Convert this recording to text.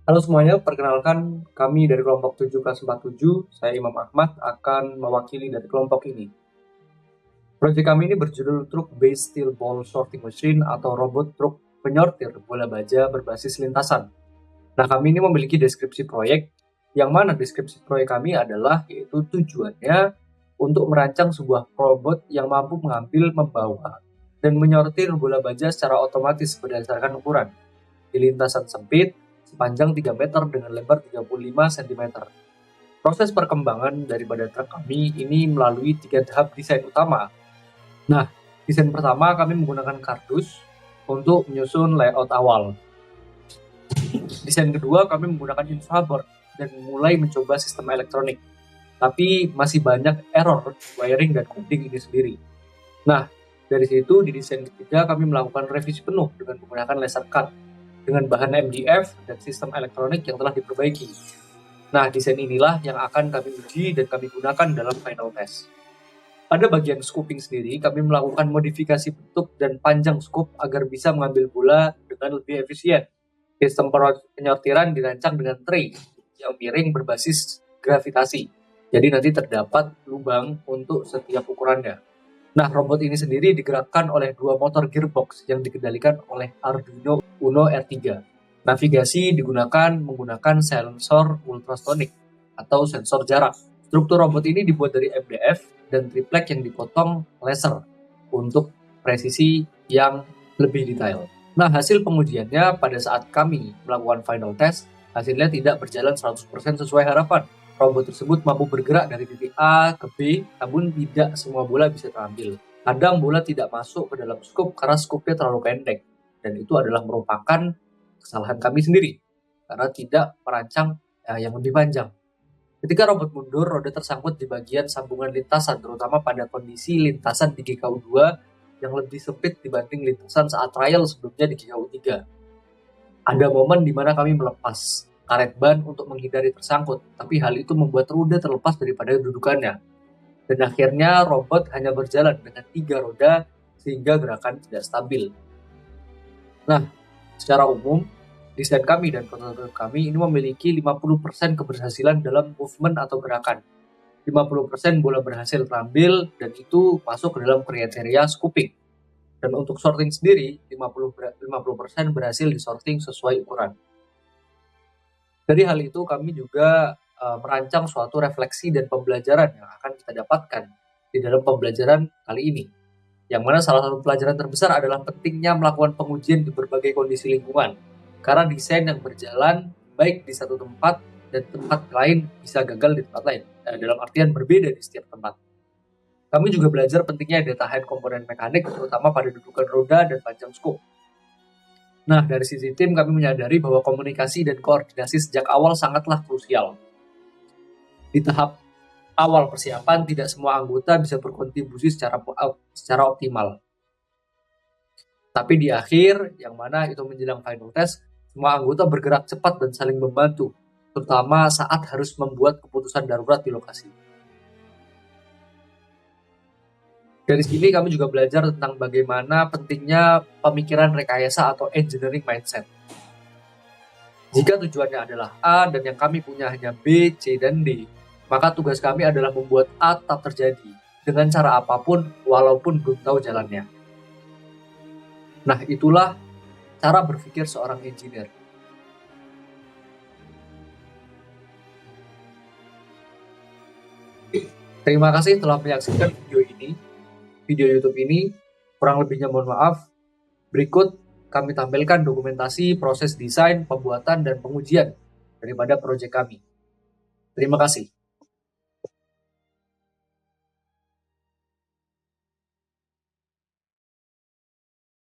Halo semuanya, perkenalkan kami dari kelompok 7 kelas 47, saya Imam Ahmad akan mewakili dari kelompok ini. Proyek kami ini berjudul Truck Based Steel Ball Sorting Machine atau robot truk penyortir bola baja berbasis lintasan. Nah, kami ini memiliki deskripsi proyek, yang mana deskripsi proyek kami adalah yaitu tujuannya untuk merancang sebuah robot yang mampu mengambil, membawa, dan menyortir bola baja secara otomatis berdasarkan ukuran di lintasan sempit sepanjang 3 meter dengan lebar 35 cm. Proses perkembangan daripada truk kami ini melalui 3 tahap desain utama. Nah, desain pertama kami menggunakan kardus untuk menyusun layout awal. Desain kedua kami menggunakan infraboard dan mulai mencoba sistem elektronik. Tapi masih banyak error wiring dan coding ini sendiri. Nah, dari situ di desain ketiga kami melakukan revisi penuh dengan menggunakan laser cut dengan bahan MDF dan sistem elektronik yang telah diperbaiki. Nah, desain inilah yang akan kami uji dan kami gunakan dalam final test. Pada bagian scooping sendiri, kami melakukan modifikasi bentuk dan panjang scoop agar bisa mengambil bola dengan lebih efisien. Sistem penyortiran dirancang dengan tray yang miring berbasis gravitasi. Jadi nanti terdapat lubang untuk setiap ukurannya. Nah, robot ini sendiri digerakkan oleh 2 motor gearbox yang dikendalikan oleh Arduino Uno R3. Navigasi digunakan menggunakan sensor ultrasonic atau sensor jarak. Struktur robot ini dibuat dari MDF dan triplek yang dipotong laser untuk presisi yang lebih detail. Nah, hasil pengujiannya pada saat kami melakukan final test, hasilnya tidak berjalan 100% sesuai harapan. Robot tersebut mampu bergerak dari titik A ke B, namun tidak semua bola bisa terambil. Kadang bola tidak masuk ke dalam scoop karena scoopnya terlalu pendek, dan itu adalah merupakan kesalahan kami sendiri, karena tidak merancang yang lebih panjang. Ketika robot mundur, roda tersangkut di bagian sambungan lintasan, terutama pada kondisi lintasan di GKU2 yang lebih sempit dibanding lintasan saat trial sebelumnya di GKU3. Ada momen di mana kami melepas karet ban untuk menghindari tersangkut, tapi hal itu membuat roda terlepas daripada dudukannya. Dan akhirnya robot hanya berjalan dengan 3 roda sehingga gerakan tidak stabil. Nah, secara umum, desain kami dan prototipe kami ini memiliki 50% keberhasilan dalam movement atau gerakan. 50% bola berhasil terambil dan itu masuk ke dalam kriteria scooping. Dan untuk sorting sendiri, 50% berhasil disorting sesuai ukuran. Dari hal itu kami juga merancang suatu refleksi dan pembelajaran yang akan kita dapatkan di dalam pembelajaran kali ini. Yang mana salah satu pelajaran terbesar adalah pentingnya melakukan pengujian di berbagai kondisi lingkungan. Karena desain yang berjalan baik di satu tempat dan tempat lain bisa gagal di tempat lain. Dalam artian berbeda di setiap tempat. Kami juga belajar pentingnya data hand komponen mekanik, terutama pada dudukan roda dan panjang scoop. Nah, dari sisi tim kami menyadari bahwa komunikasi dan koordinasi sejak awal sangatlah krusial. Di tahap awal persiapan, tidak semua anggota bisa berkontribusi secara optimal. Tapi di akhir, yang mana itu menjelang final test, semua anggota bergerak cepat dan saling membantu, terutama saat harus membuat keputusan darurat di lokasi. Dari sini kami juga belajar tentang bagaimana pentingnya pemikiran rekayasa atau engineering mindset. Jika tujuannya adalah A dan yang kami punya hanya B, C, dan D, maka tugas kami adalah membuat A tetap terjadi dengan cara apapun walaupun belum tahu jalannya. Nah, itulah cara berpikir seorang engineer. Terima kasih telah menyaksikan video YouTube ini. Kurang lebihnya mohon maaf. Berikut kami tampilkan dokumentasi proses desain, pembuatan, dan pengujian daripada proyek kami. Terima kasih.